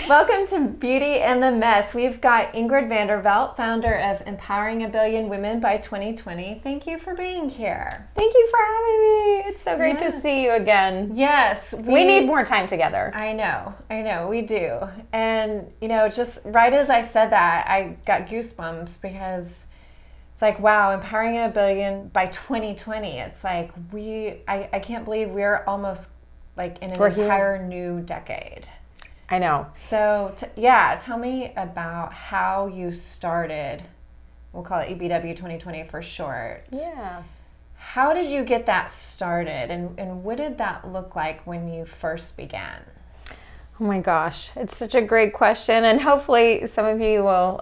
Welcome to Beauty and the Mess. We've got Ingrid Vanderveldt, founder of Empowering a Billion Women by 2020. Thank you for being here. Thank you for having me. It's so great to see you again. Yes. We need more time together. I know, we do. And, just right as I said that, I got goosebumps because it's like, wow, empowering a billion by 2020. It's like I can't believe we're almost like in an entire new decade. I know. So, tell me about how you started. We'll call it EBW 2020 for short. Yeah. How did you get that started, and what did that look like when you first began? Oh my gosh, it's such a great question, and hopefully some of you will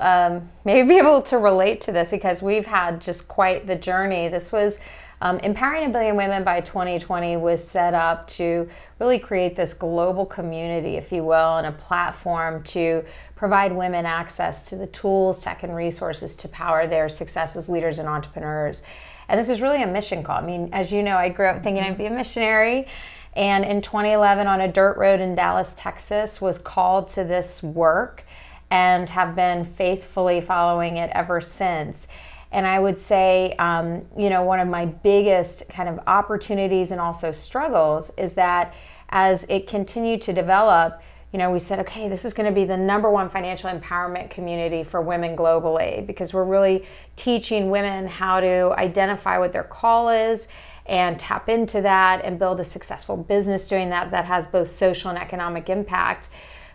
maybe be able to relate to this because we've had just quite the journey. This was Empowering a Billion Women by 2020 was set up to really create this global community, if you will, and a platform to provide women access to the tools, tech, and resources to power their success as leaders and entrepreneurs. And this is really a mission call. I mean, as you know, I grew up thinking I'd be a missionary. And in 2011, on a dirt road in Dallas, Texas, was called to this work and have been faithfully following it ever since. And I would say, one of my biggest kind of opportunities and also struggles is that as it continued to develop, we said, okay, this is going to be the #1 financial empowerment community for women globally, because we're really teaching women how to identify what their call is and tap into that and build a successful business doing that has both social and economic impact.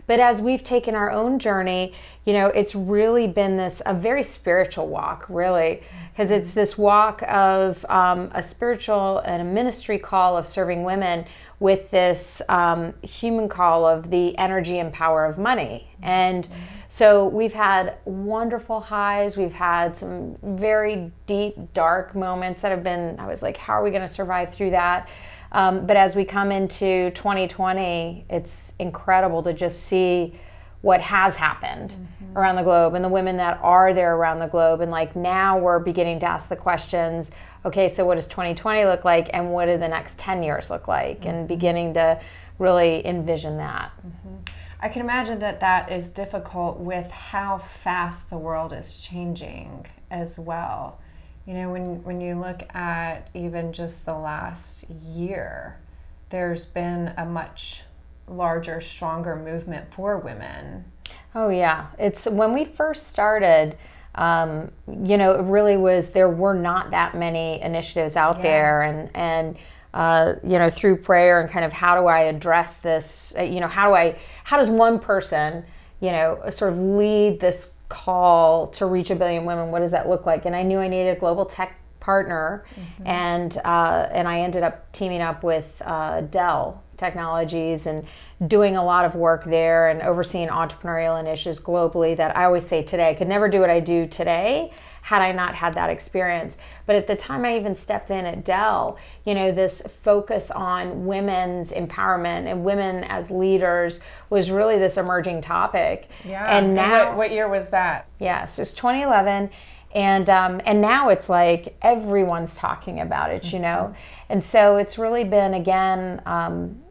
But as we've taken our own journey, it's really been a very spiritual walk, really, because it's this walk of a spiritual and a ministry call of serving women with this human call of the energy and power of money. And so we've had wonderful highs. We've had some very deep, dark moments that have been, I was like, how are we going to survive through that? But as we come into 2020, it's incredible to just see what has happened around the globe and the women that are there around the globe. And like now we're beginning to ask the questions, okay, so what does 2020 look like, and what do the next 10 years look like? And beginning to really envision that. I can imagine that is difficult with how fast the world is changing as well. When you look at even just the last year, there's been a much larger, stronger movement for women. Oh yeah, it's when we first started, it really was, there were not that many initiatives out there, and through prayer and kind of how do I address this, how does one person, sort of lead this call to reach a billion women? What does that look like? And I knew I needed a global tech partner, and I ended up teaming up with Dell Technologies and doing a lot of work there and overseeing entrepreneurial initiatives globally that I always say today, I could never do what I do today had I not had that experience. But at the time I even stepped in at Dell, this focus on women's empowerment and women as leaders was really this emerging topic. Yeah. And now, what year was that? Yes, it was 2011. And now it's like everyone's talking about it, And so it's really been, again,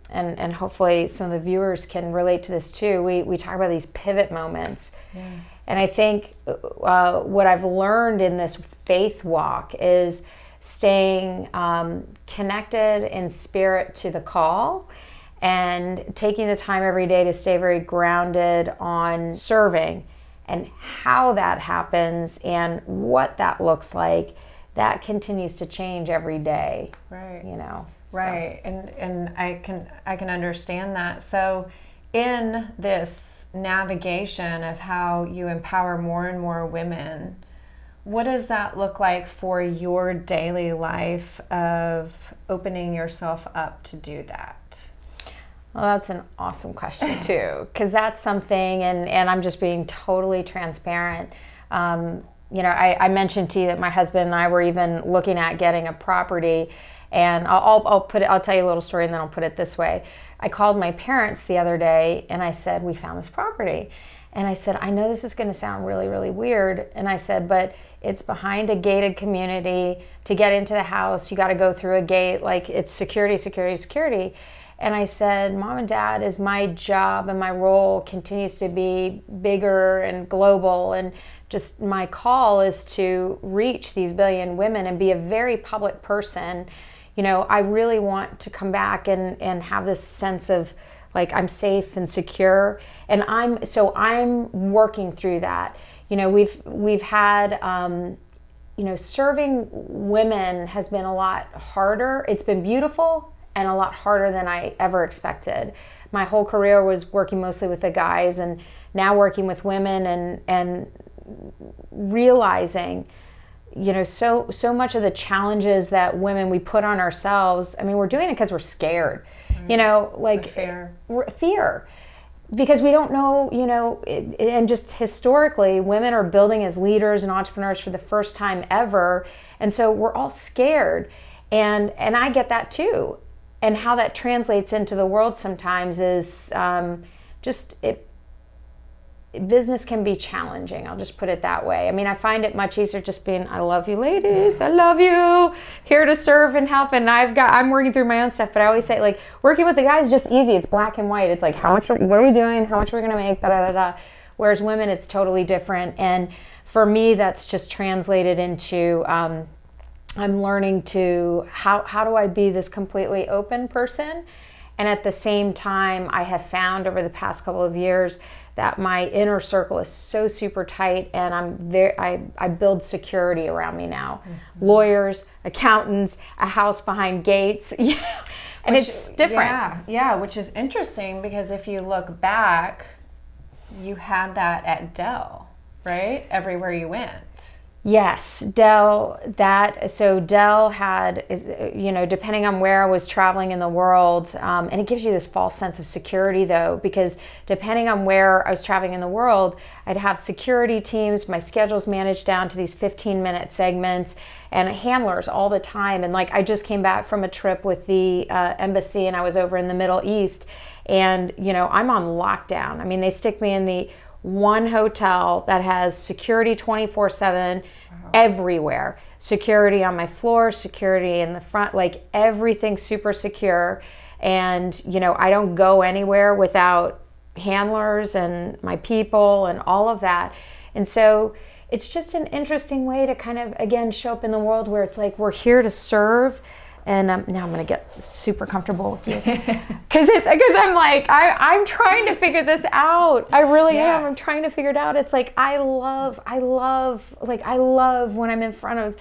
and hopefully some of the viewers can relate to this too. We talk about these pivot moments. Yeah. And I think what I've learned in this faith walk is staying connected in spirit to the call and taking the time every day to stay very grounded on serving, and how that happens and what that looks like, that continues to change every day. Right. Right. So. And I can understand that. So in this navigation of how you empower more and more women, what does that look like for your daily life of opening yourself up to do that? Well, that's an awesome question too, because that's something, and I'm just being totally transparent. I mentioned to you that my husband and I were even looking at getting a property, and I'll tell you a little story and then I'll put it this way. I called my parents the other day and I said, we found this property. And I said, I know this is going to sound really, really weird. And I said, but it's behind a gated community. To get into the house, you got to go through a gate. Like, it's security, security, security. And I said, Mom and Dad, as my job and my role continues to be bigger and global, and just my call is to reach these billion women and be a very public person, I really want to come back and have this sense of like I'm safe and secure. And I'm working through that. We've had, serving women has been a lot harder. It's been beautiful and a lot harder than I ever expected. My whole career was working mostly with the guys, and now working with women and realizing, so much of the challenges that women we put on ourselves. I mean, we're doing it because we're scared, like fear. Because we don't know, and just historically, women are building as leaders and entrepreneurs for the first time ever. And so we're all scared. And I get that too. And how that translates into the world sometimes is business can be challenging. I'll just put it that way. I mean, I find it much easier just being, I love you ladies, I love you, here to serve and help. And I'm working through my own stuff, but I always say, like, working with the guys is just easy. It's black and white. It's like, what are we doing? How much are we going to make? Da, da, da, da. Whereas women, it's totally different. And for me, that's just translated into, I'm learning to, how do I be this completely open person? And at the same time, I have found over the past couple of years that my inner circle is so super tight, and I build security around me now. Mm-hmm. Lawyers, accountants, a house behind gates, and it's different. Yeah, which is interesting because if you look back, you had that at Dell, right? Everywhere you went. Yes, Dell had, depending on where I was traveling in the world, and it gives you this false sense of security though, because depending on where I was traveling in the world, I'd have security teams, my schedule's managed down to these 15-minute segments, and handlers all the time. And like, I just came back from a trip with the embassy, and I was over in the Middle East, and I'm on lockdown. I mean, they stick me in the one hotel that has security 24/7 everywhere. Security on my floor, security in the front, like everything super secure. And, I don't go anywhere without handlers and my people and all of that. And so it's just an interesting way to kind of, again, show up in the world where it's like, we're here to serve. And now I'm going to get super comfortable with you because I'm like, I'm trying to figure this out. I really am. I'm trying to figure it out. It's like, I love when I'm in front of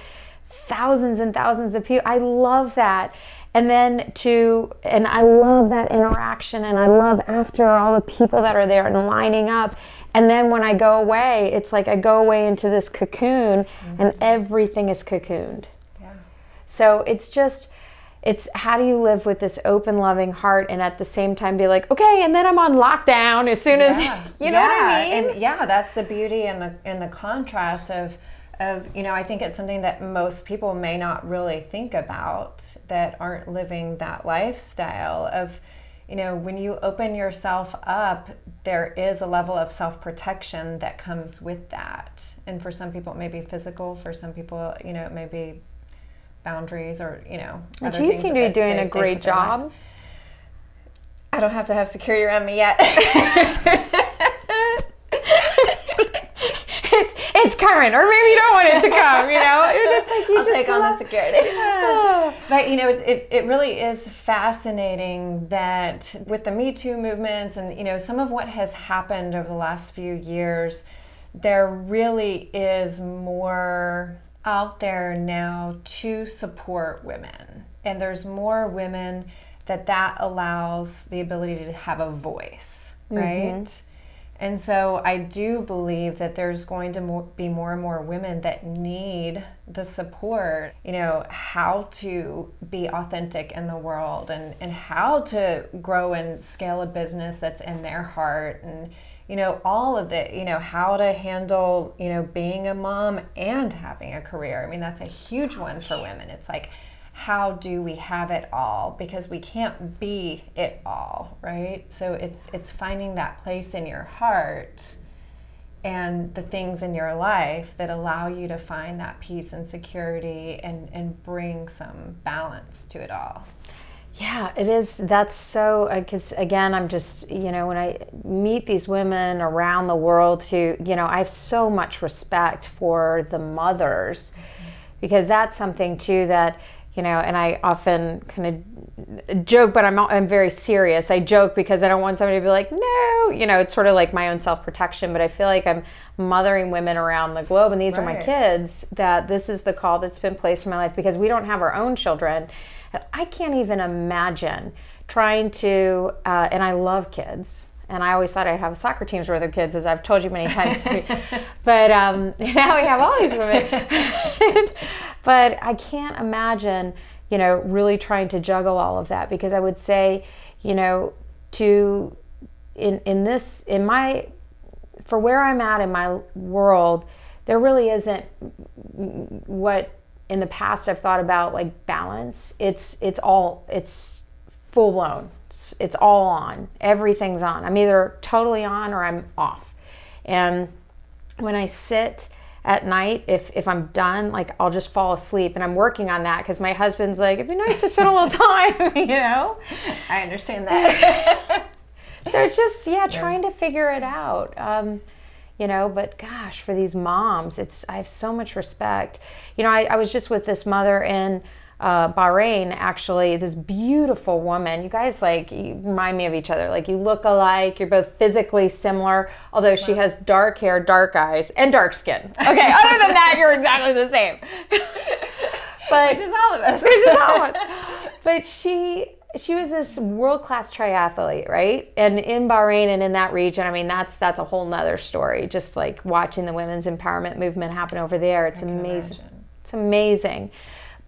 thousands and thousands of people. I love that. And I love that interaction, and I love after all the people that are there and lining up. And then when I go away, it's like I go away into this cocoon, and everything is cocooned. Yeah. So it's how do you live with this open, loving heart, and at the same time be like, okay, and then I'm on lockdown as soon as, you know what I mean? And that's the beauty and the contrast of, I think it's something that most people may not really think about that aren't living that lifestyle of, when you open yourself up, there is a level of self-protection that comes with that. And for some people, it may be physical. For some people, it may be boundaries or, And you seem to be doing a great job. I don't have to have security around me yet. It's coming, or maybe you don't want it to come, It's like I'll take on the security. But, it really is fascinating that with the Me Too movements and, some of what has happened over the last few years, there really is more out there now to support women, and there's more women that allows the ability to have a voice, right? Mm-hmm. And so I do believe that there's going to be more and more women that need the support, how to be authentic in the world and how to grow and scale a business that's in their heart, and all of the, how to handle, being a mom and having a career. I mean, that's a huge one for women. It's like, how do we have it all? Because we can't be it all, right? So it's finding that place in your heart and the things in your life that allow you to find that peace and security and bring some balance to it all. Yeah, it is. That's so, because again, I'm just, when I meet these women around the world I have so much respect for the mothers, because that's something too that, and I often kind of joke, but I'm very serious. I joke because I don't want somebody to be like, no, it's sort of like my own self-protection, but I feel like I'm mothering women around the globe, and these are my kids, that this is the call that's been placed in my life, because we don't have our own children. I can't even imagine trying to, and I love kids, and I always thought I'd have soccer teams worth of kids, as I've told you many times. But now we have all these women. But I can't imagine, really trying to juggle all of that, because I would say, for where I'm at in my world, there really isn't what in the past I've thought about, like balance. It's full blown. It's all on. Everything's on. I'm either totally on or I'm off. And when I sit at night, if I'm done, like I'll just fall asleep, and I'm working on that, because my husband's like, it'd be nice to spend a little time, I understand that. So it's just, trying to figure it out. But gosh, for these moms, I have so much respect. I was just with this mother in Bahrain, actually, this beautiful woman. You guys, you remind me of each other. Like, you look alike, you're both physically similar, although she has dark hair, dark eyes, and dark skin. Okay, other than that, you're exactly the same. But, which is all of us. But she was this world-class triathlete, right? And in Bahrain and in that region, I mean, that's a whole nother story. Just like watching the women's empowerment movement happen over there. It's amazing. It's amazing.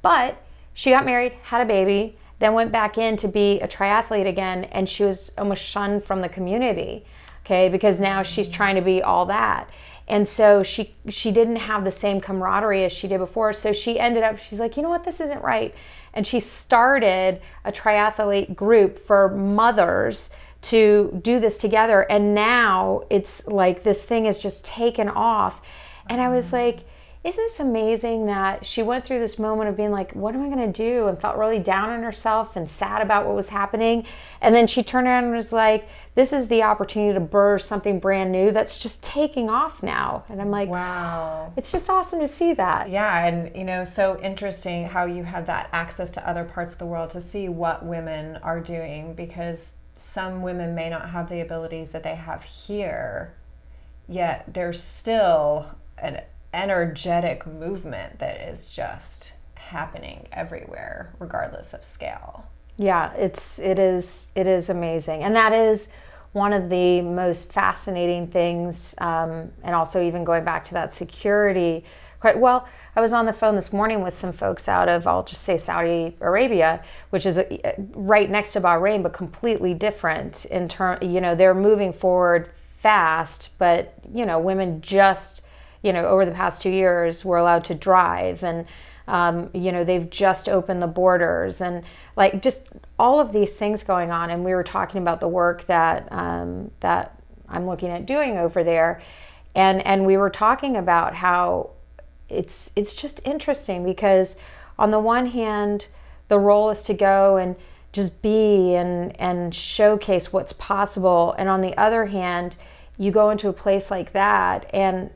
But she got married, had a baby, then went back in to be a triathlete again, and she was almost shunned from the community, okay? Because now she's trying to be all that. And so she didn't have the same camaraderie as she did before. So she's like, you know what, this isn't right. And she started a triathlete group for mothers to do this together. And now it's like this thing is just taken off. And I was like, isn't this amazing that she went through this moment of being like, what am I going to do? And felt really down on herself and sad about what was happening. And then she turned around and was like, this is the opportunity to birth something brand new that's just taking off now. And I'm like, wow. It's just awesome to see that. Yeah, and so interesting how you had that access to other parts of the world to see what women are doing, because some women may not have the abilities that they have here, yet there's still an energetic movement that is just happening everywhere, regardless of scale. Yeah, it is amazing. And that is one of the most fascinating things, and also even going back to that security. Well, I was on the phone this morning with some folks out of, I'll just say, Saudi Arabia, which is right next to Bahrain, but completely different in term. They're moving forward fast, but women just over the past 2 years were allowed to drive, and they've just opened the borders, and like just all of these things going on. And we were talking about the work that I'm looking at doing over there, and we were talking about how it's just interesting, because on the one hand, the role is to go and just be and showcase what's possible, and on the other hand, you go into a place like that, and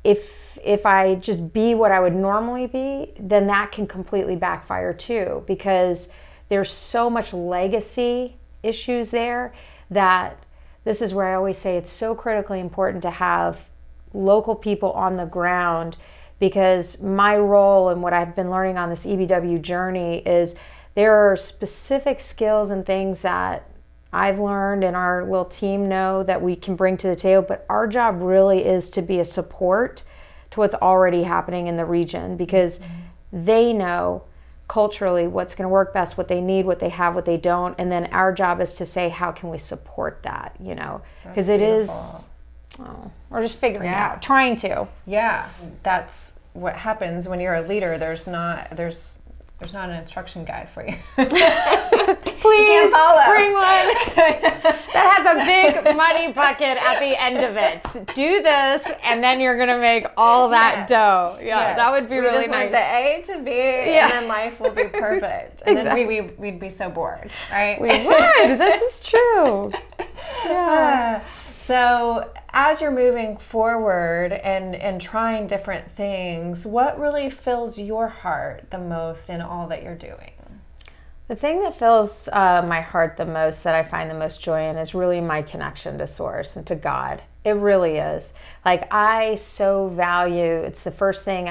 if I just be what I would normally be, then that can completely backfire too, because there's so much legacy issues there that this is where I always say it's so critically important to have local people on the ground, because my role and what I've been learning on this EBW journey is there are specific skills and things that I've learned and our little team know that we can bring to the table, but our job really is to be a support to what's already happening in the region, because they know culturally what's going to work best, what they need, what they have, what they don't, and then our job is to say, how can we support that, because it is, we're just figuring it out, trying to. Yeah, that's what happens when you're a leader. there's not an instruction guide for you. Please bring one that has a big money bucket at the end of it. Do this, and then you're gonna make all that dough. Yeah, that would be really nice. The A to B, and then life will be perfect. And then we'd be so bored, right? We would. This is true. Yeah. So as you're moving forward and trying different things, what really fills your heart the most in all that you're doing? The thing that fills my heart the most, that I find the most joy in, is really my connection to Source and to God. It really is. Like, I so value, it's the first thing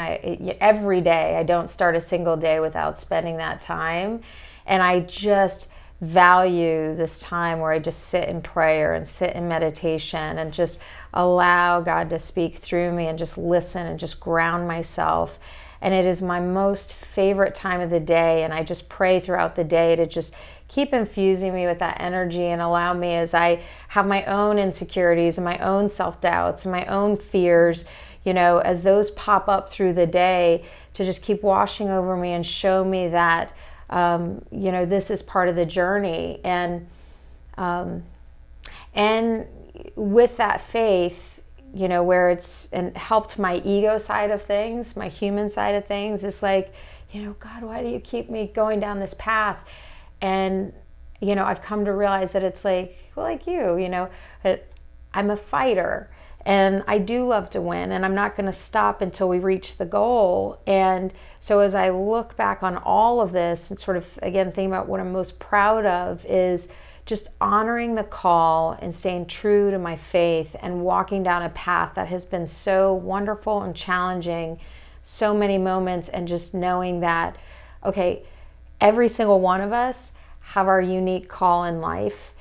every day, I don't start a single day without spending that time. And I just value this time where I just sit in prayer and sit in meditation and just allow God to speak through me and just listen and just ground myself. And it is my most favorite time of the day, and I just pray throughout the day to just keep infusing me with that energy and allow me, as I have my own insecurities and my own self-doubts and my own fears, as those pop up through the day, to just keep washing over me and show me that this is part of the journey. And with that faith, where it's and helped my ego side of things, my human side of things, it's like, God, why do you keep me going down this path? And, I've come to realize that it's like, well, like that I'm a fighter and I do love to win, and I'm not going to stop until we reach the goal. And so as I look back on all of this and sort of, again, think about what I'm most proud of is just honoring the call and staying true to my faith and walking down a path that has been so wonderful and challenging, so many moments, and just knowing that, okay, every single one of us have our unique call in life.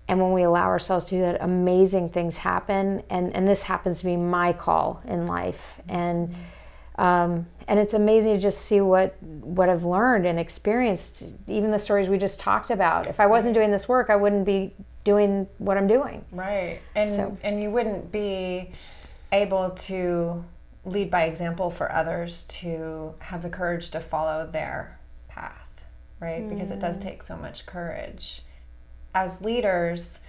And when we allow ourselves to do that, amazing things happen. And this happens to be my call in life. And it's amazing to just see what I've learned and experienced, even the stories we just talked about. If I wasn't doing this work, I wouldn't be doing what I'm doing. Right. And you wouldn't be able to lead by example for others to have the courage to follow their path, right? Because it does take so much courage. As leaders,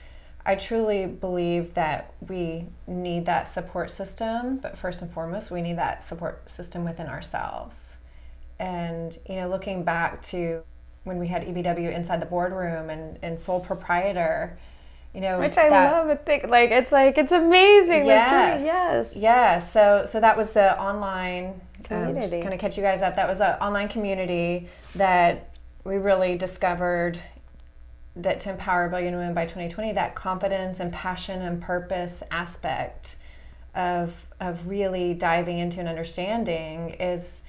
I truly believe that we need that support system, but first and foremost, we need that support system within ourselves. And, looking back to when we had EBW inside the boardroom and sole proprietor, which I love. It's amazing. Yes. Yeah. So that was the online community. Just kind of catch you guys up. That was an online community that we really discovered that to empower 1 billion women by 2020, that confidence and passion and purpose aspect of really diving into an understanding is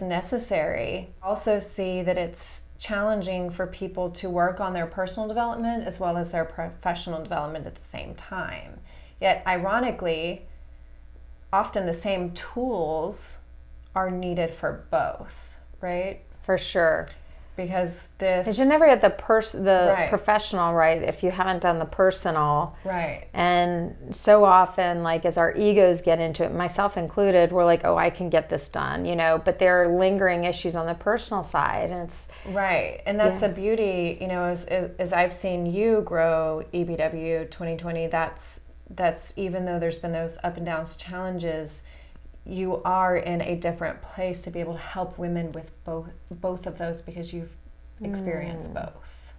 necessary. Also see that it's challenging for people to work on their personal development as well as their professional development at the same time. Yet, ironically, often the same tools are needed for both, right? For sure. Because you never get the professional right if you haven't done the personal. Right. And so often, like, as our egos get into it, myself included, we're like, oh, I can get this done, but there are lingering issues on the personal side, and it's right. And that's the beauty, as I've seen you grow EBW 2020. That's even though there's been those up and downs challenges, you are in a different place to be able to help women with both of those because you've experienced both.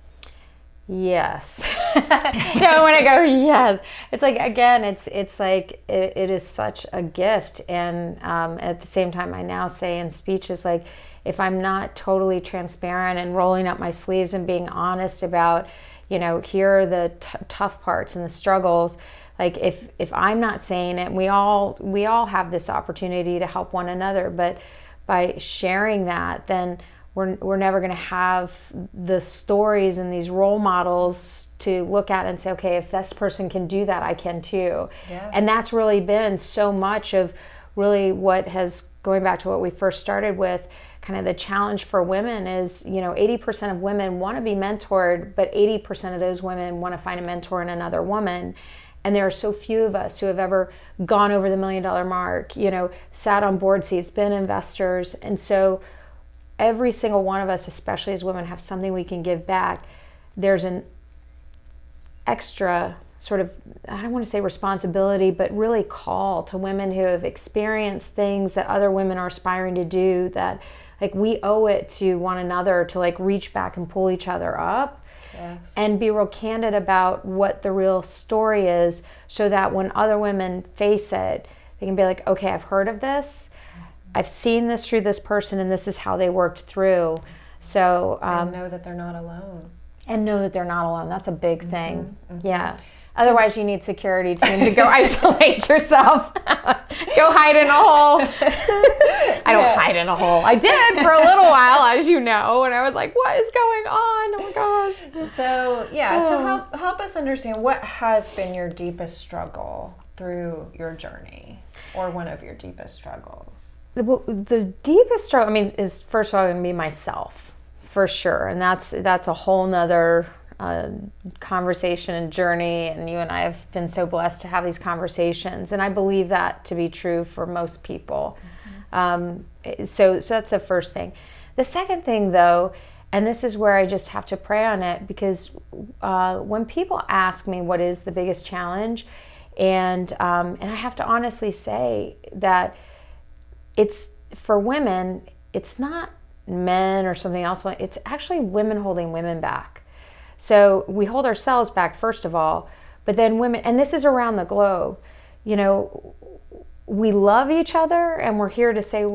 Yes. No, when I go, yes. It's like, again, it's like, it is such a gift. And at the same time, I now say in speeches, like, if I'm not totally transparent and rolling up my sleeves and being honest about, here are the tough parts and the struggles, like if I'm not saying it, we all have this opportunity to help one another, but by sharing that, then we're never going to have the stories and these role models to look at and say, okay, if this person can do that, I can too. Yeah. And that's really been so much of really what has, going back to what we first started with, kind of the challenge for women is, 80% of women want to be mentored, but 80% of those women want to find a mentor in another woman. And there are so few of us who have ever gone over the $1 million mark, sat on board seats, been investors. And so every single one of us, especially as women, have something we can give back. There's an extra sort of, I don't want to say responsibility, but really call to women who have experienced things that other women are aspiring to do, that like we owe it to one another to like reach back and pull each other up. Yes. And be real candid about what the real story is, so that when other women face it, they can be like, okay, I've heard of this. I've seen this through this person, and this is how they worked through. So and know that they're not alone. And know that they're not alone. That's a big thing. Yeah. Otherwise, you need security team to go isolate yourself. Go hide in a hole. I don't hide in a hole. I did for a little while, as you know, and I was like, what is going on? Oh my gosh. So, so help us understand, what has been your deepest struggle through your journey, or one of your deepest struggles? The deepest struggle, I mean, is first of all going to be myself, for sure. And that's a whole nother conversation and journey, and you and I have been so blessed to have these conversations, and I believe that to be true for most people. So that's the first thing. The second thing, though, and this is where I just have to pray on it, because when people ask me what is the biggest challenge, and I have to honestly say that it's, for women, it's not men or something else, it's actually women holding women back. So we hold ourselves back, first of all, but then women, and this is around the globe, you know, we love each other and we're here to say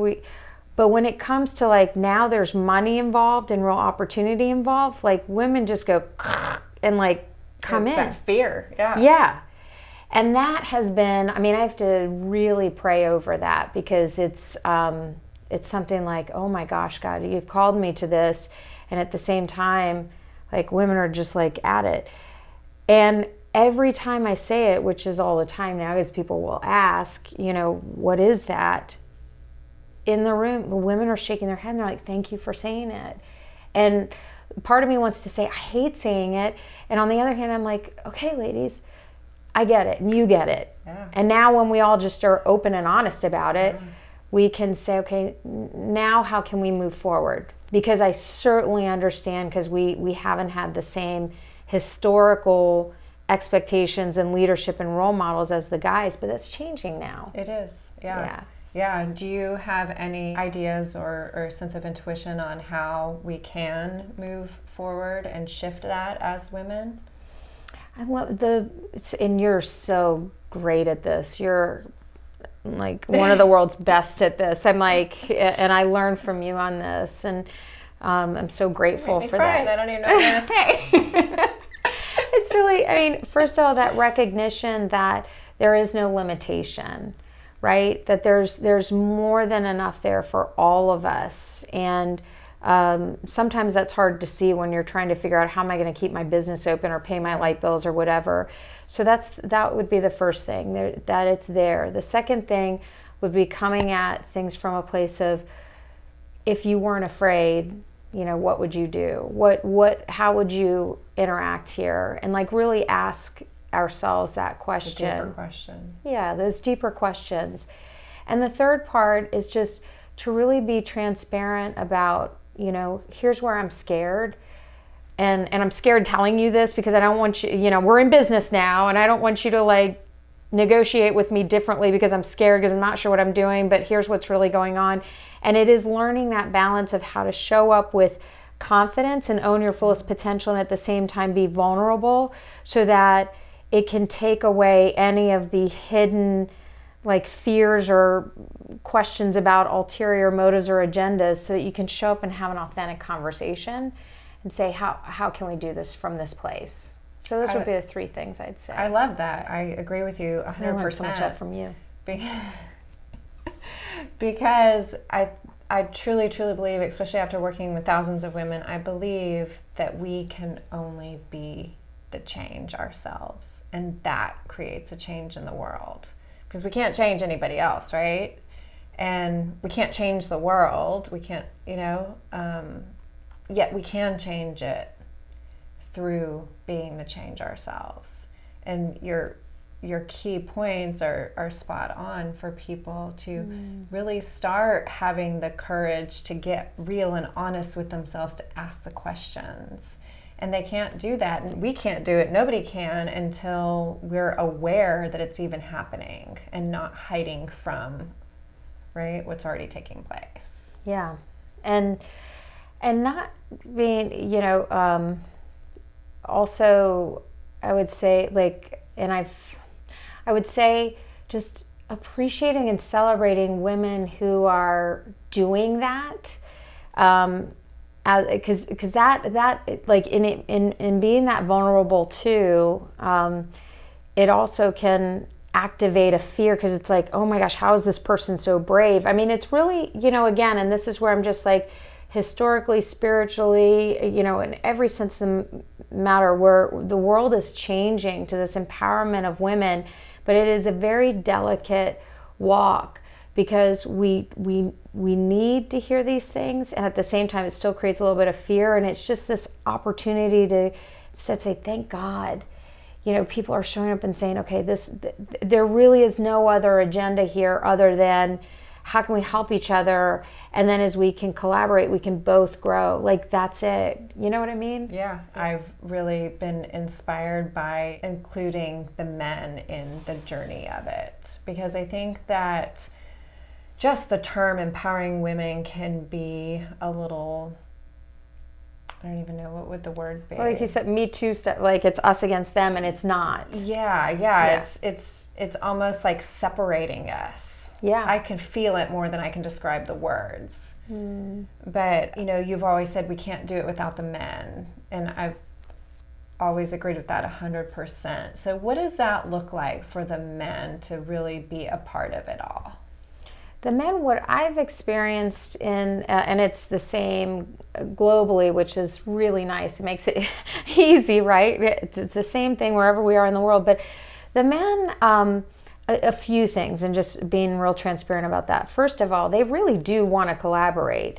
but when it comes to like, now there's money involved and real opportunity involved, like women just go and like come in. That fear, yeah. Yeah. And that has been, I mean, I have to really pray over that, because it's something like, oh my gosh, God, you've called me to this. And at the same time, like women are just like at it. And every time I say it, which is all the time now, is people will ask, you know, what is that? In the room, the women are shaking their head and they're like, thank you for saying it. And part of me wants to say, I hate saying it. And on the other hand, I'm like, okay, ladies, I get it and you get it. Yeah. And now when we all just are open and honest about it, we can say, okay, now how can we move forward? Because I certainly understand, because we haven't had the same historical expectations and leadership and role models as the guys, but that's changing now. It is, yeah. Do you have any ideas or sense of intuition on how we can move forward and shift that as women? I love and you're so great at this. You're like one of the world's best at this. I'm like, and I learned from you on this, and I'm so grateful for that. I don't even know what I'm going to say. It's really, I mean, first of all, that recognition that there is no limitation, right? That there's more than enough there for all of us. And sometimes that's hard to see when you're trying to figure out, how am I going to keep my business open or pay my light bills or whatever. So that would be the first thing, that it's there. The second thing would be coming at things from a place of, if you weren't afraid, you know, what would you do? How would you interact here? And like really ask ourselves that question. The deeper question. Yeah, those deeper questions. And the third part is just to really be transparent about, you know, here's where I'm scared. And I'm scared telling you this, because I don't want you, you know, we're in business now, and I don't want you to like negotiate with me differently because I'm scared, because I'm not sure what I'm doing, but here's what's really going on. And it is learning that balance of how to show up with confidence and own your fullest potential, and at the same time be vulnerable, so that it can take away any of the hidden like fears or questions about ulterior motives or agendas, so that you can show up and have an authentic conversation and say, how can we do this from this place? So those would be the three things I'd say. I love that. I agree with you 100%. I learned so much that from you. Because I truly, truly believe, especially after working with thousands of women, I believe that we can only be the change ourselves. And that creates a change in the world. Because we can't change anybody else, right? And we can't change the world. We can't, you know, yet we can change it through being the change ourselves. And you're your key points are spot on for people to really start having the courage to get real and honest with themselves, to ask the questions. And they can't do that, and we can't do it, nobody can, until we're aware that it's even happening and not hiding from, right, what's already taking place. Yeah. And not being, also, I would say, like, and I would say just appreciating and celebrating women who are doing that, because that like in being that vulnerable too, it also can activate a fear, because it's like, oh my gosh, how is this person so brave? I mean, it's really, again, and this is where I'm just like, historically, spiritually, in every sense of the matter, where the world is changing to this empowerment of women, but it is a very delicate walk, because we need to hear these things, and at the same time it still creates a little bit of fear, and it's just this opportunity to instead say, thank God, people are showing up and saying, okay, there really is no other agenda here other than how can we help each other, and then as we can collaborate, we can both grow. Like, that's it. You know what I mean? Yeah, I've really been inspired by including the men in the journey of it, because I think that just the term empowering women can be a little, I don't even know, what would the word be? Well, like you said, Me Too stuff, like it's us against them, and it's not. Yeah. It's almost like separating us. Yeah. I can feel it more than I can describe the words. But, you've always said we can't do it without the men. And I've always agreed with that 100%. So what does that look like for the men to really be a part of it all? The men, what I've experienced and it's the same globally, which is really nice. It makes it easy, right? It's the same thing wherever we are in the world. But the men, a few things, and just being real transparent about that. First of all, they really do want to collaborate.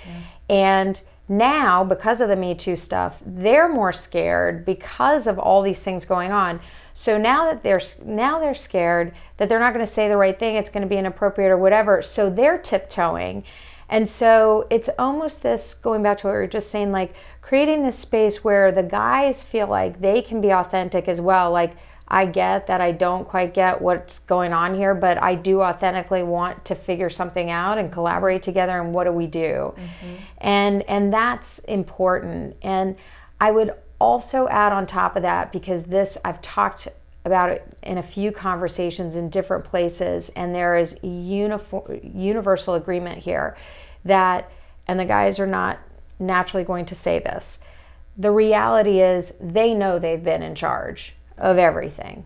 And now, because of the Me Too stuff, they're more scared because of all these things going on. So now they're scared that they're not going to say the right thing, it's going to be inappropriate or whatever. So they're tiptoeing. And so it's almost this, going back to what we were just saying, like creating this space where the guys feel like they can be authentic as well. Like, I get that I don't quite get what's going on here, but I do authentically want to figure something out and collaborate together, and what do we do? And that's important. And I would also add on top of that, because this, I've talked about it in a few conversations in different places, and there is universal agreement here that, and the guys are not naturally going to say this, the reality is they know they've been in charge of everything,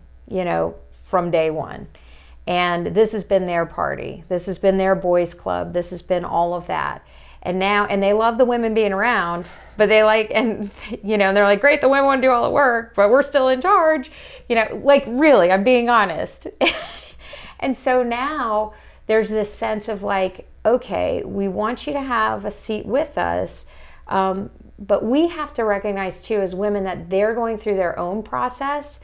from day one. And this has been their party. This has been their boys club. This has been all of that. And now, and they love the women being around, but they like, and they're like, great, the women want to do all the work, but we're still in charge. Like, really, I'm being honest. And so now there's this sense of like, okay, we want you to have a seat with us, but we have to recognize too as women that they're going through their own process.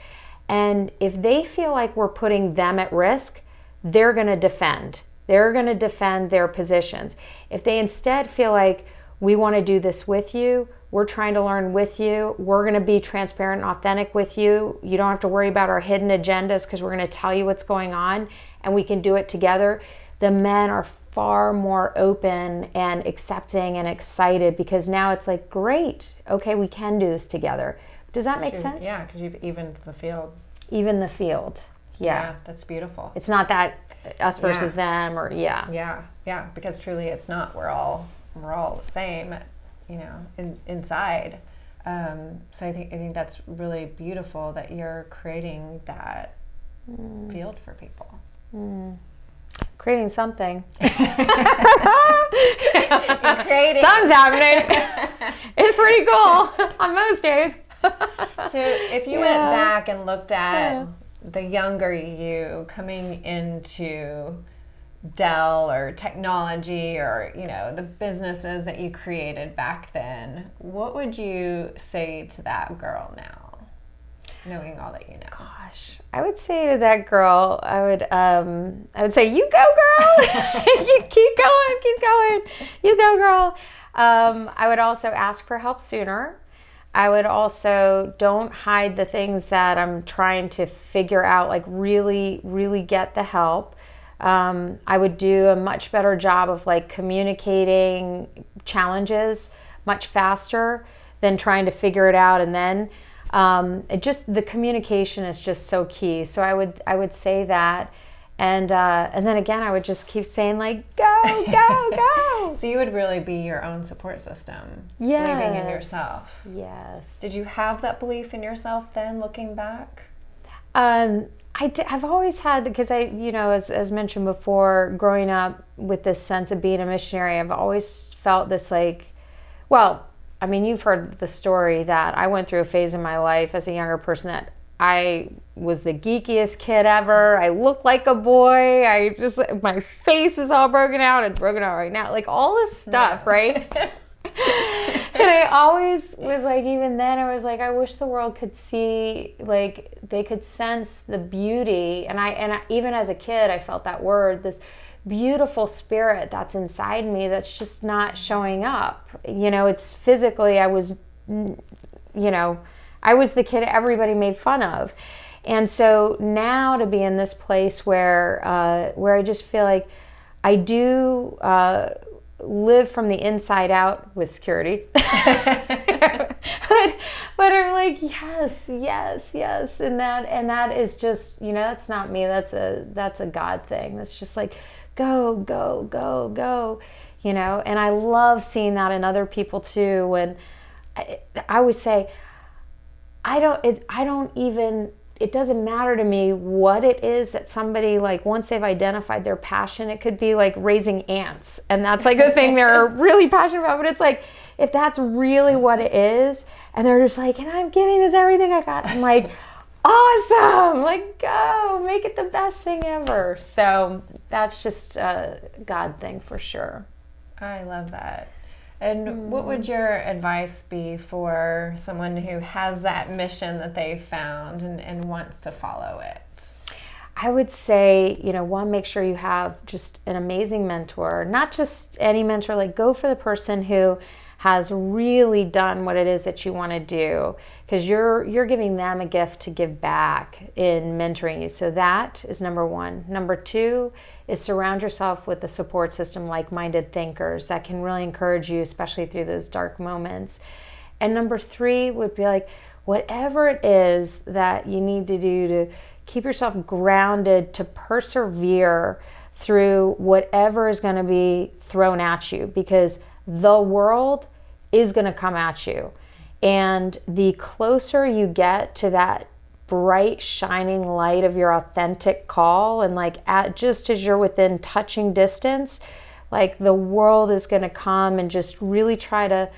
And if they feel like we're putting them at risk, they're going to defend. They're going to defend their positions. If they instead feel like, we want to do this with you, we're trying to learn with you, we're going to be transparent and authentic with you, you don't have to worry about our hidden agendas, because we're going to tell you what's going on, and we can do it together, the men are far more open and accepting and excited, because now it's like, great, okay, we can do this together. Does that make sense? Yeah, because you've evened the field. Even the field. Yeah, that's beautiful. It's not that us versus them, or Yeah, because truly it's not. We're all the same, inside. So I think that's really beautiful that you're creating that field for people. Creating something. Something's happening. It's pretty cool on most days. So if you went back and looked at the younger you coming into Dell or technology, or the businesses that you created back then, what would you say to that girl now? knowing all that you know? Gosh, I would say to that girl, I would say, you go, girl. You keep going. You go, girl. I would also ask for help sooner. I would also don't hide the things that I'm trying to figure out, like really, really get the help. I would do a much better job of like communicating challenges much faster than trying to figure it out. And then the communication is just so key. So I would say that. And then again, I would just keep saying like, go, go, go. So you would really be your own support system, Yes. believing in yourself. Yes. Did you have that belief in yourself then, looking back? I've always had, because as mentioned before, growing up with this sense of being a missionary, I've always felt this you've heard the story that I went through a phase in my life as a younger person that I was the geekiest kid ever. I looked like a boy. My face is all broken out. It's broken out right now. Like all this stuff, right? And I always was like, even then I was like, I wish the world could see, like they could sense the beauty. And I even as a kid, I felt that word, this beautiful spirit that's inside me that's just not showing up. It's physically, I was the kid everybody made fun of. And so now to be in this place where I just feel like I do live from the inside out with security. but I'm like, yes. And that is just, that's not me. That's a God thing. That's just like, go. And I love seeing that in other people too. When I always say, it doesn't matter to me what it is that somebody, like once they've identified their passion, it could be like raising ants. And that's like the thing they're really passionate about. But it's like, if that's really what it is, and they're just like, and I'm giving this everything I got. I'm like, awesome, like go, make it the best thing ever. So that's just a God thing for sure. I love that. And what would your advice be for someone who has that mission that they've found and wants to follow it? I would say, one, make sure you have just an amazing mentor, not just any mentor, like go for the person who has really done what it is that you want to do, because you're giving them a gift to give back in mentoring you. So that is number one. Number two is surround yourself with a support system, like-minded thinkers that can really encourage you, especially through those dark moments. And number three would be like, whatever it is that you need to do to keep yourself grounded, to persevere through whatever is going to be thrown at you, because the world is going to come at you. And the closer you get to that bright, shining light of your authentic call, and like just as you're within touching distance, like the world is going to come and just really try to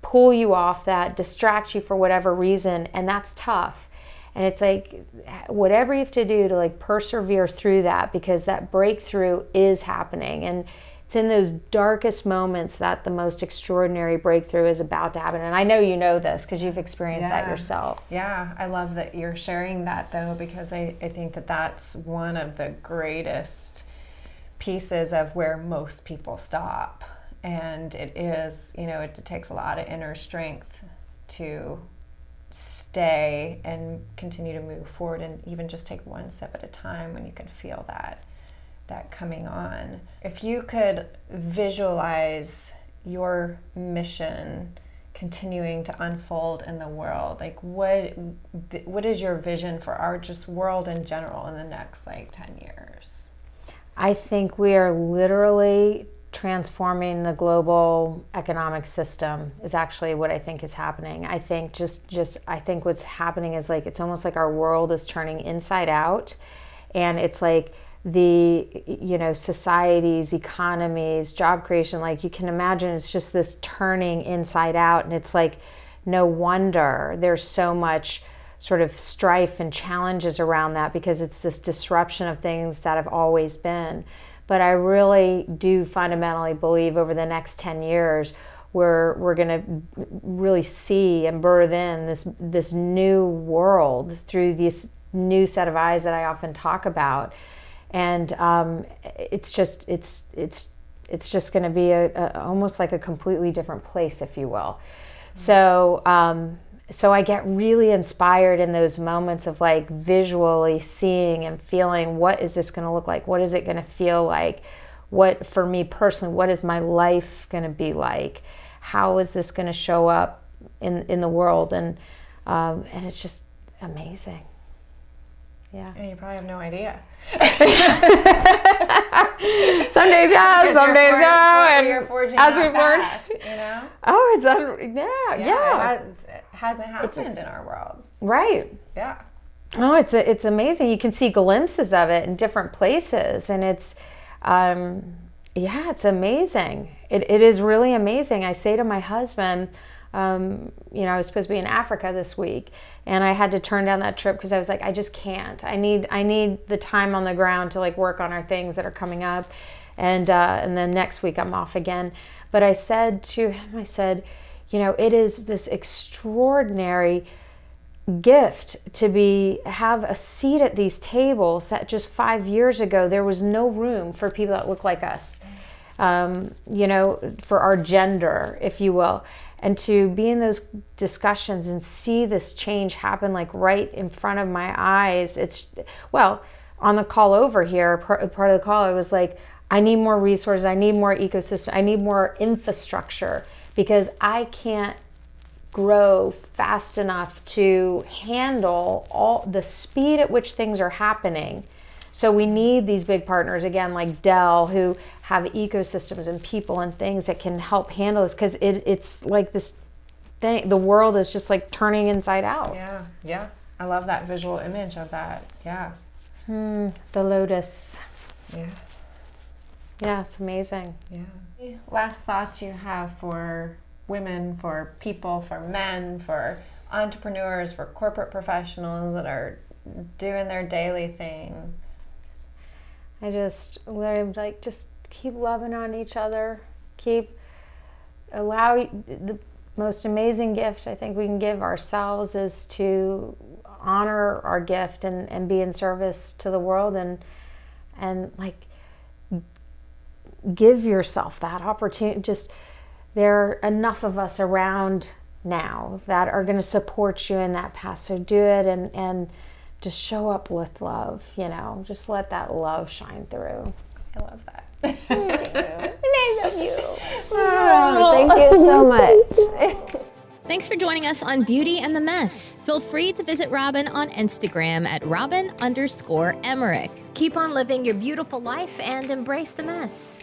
pull you off that, distract you for whatever reason. And that's tough. And it's like, whatever you have to do to like persevere through that, because that breakthrough is happening. And it's in those darkest moments that the most extraordinary breakthrough is about to happen. And I know you know this because you've experienced that yourself. Yeah, I love that you're sharing that though, because I think that that's one of the greatest pieces of where most people stop. And it is, it takes a lot of inner strength to stay and continue to move forward, and even just take one step at a time when you can feel that coming on. If you could visualize your mission continuing to unfold in the world, like what is your vision for our just world in general in the next 10 years? I think we are literally transforming the global economic system is actually what I think is happening. I think I think what's happening is like, it's almost like our world is turning inside out, and it's like the societies, economies, job creation, like you can imagine, it's just this turning inside out. And it's like, no wonder there's so much sort of strife and challenges around that, because it's this disruption of things that have always been. But I really do fundamentally believe over the next 10 years, we're going to really see and birth in this new world through this new set of eyes that I often talk about. And it's just going to be almost like a completely different place, if you will. So I get really inspired in those moments of like visually seeing and feeling, what is this going to look like? What is it going to feel like? What, for me personally, what is my life going to be like? How is this going to show up in the world? And it's just amazing. Yeah. And you probably have no idea. Some days yes, some days no. And you're forging as we that learn, path, you know? Oh, it hasn't happened in our world. Right. Yeah. Oh, it's amazing. You can see glimpses of it in different places, and it's it's amazing. It is really amazing. I say to my husband, I was supposed to be in Africa this week, and I had to turn down that trip because I was like, I just can't. I need the time on the ground to like work on our things that are coming up, and then next week I'm off again. But I said to him, it is this extraordinary gift to have a seat at these tables that just 5 years ago there was no room for people that look like us, for our gender, if you will. And to be in those discussions and see this change happen like right in front of my eyes. On the call over here, part of the call, I was like, I need more resources, I need more ecosystem, I need more infrastructure, because I can't grow fast enough to handle all the speed at which things are happening. So we need these big partners, again, like Dell, who have ecosystems and people and things that can help handle this, because it's like this thing, the world is just like turning inside out. Yeah. I love that visual image of that. Yeah. The lotus. Yeah, it's amazing. Yeah. Last thoughts you have for women, for people, for men, for entrepreneurs, for corporate professionals that are doing their daily thing? I just learned, like, just keep loving on each other. The most amazing gift I think we can give ourselves is to honor our gift and be in service to the world, and like give yourself that opportunity. Just, there are enough of us around now that are going to support you in that path. So do it and just show up with love, just let that love shine through. I love that. Thank you. And I love you. Oh, thank you so much. Thanks for joining us on Beauty and the Mess. Feel free to visit Robin on Instagram at Robin_Emmerich. Keep on living your beautiful life and embrace the mess.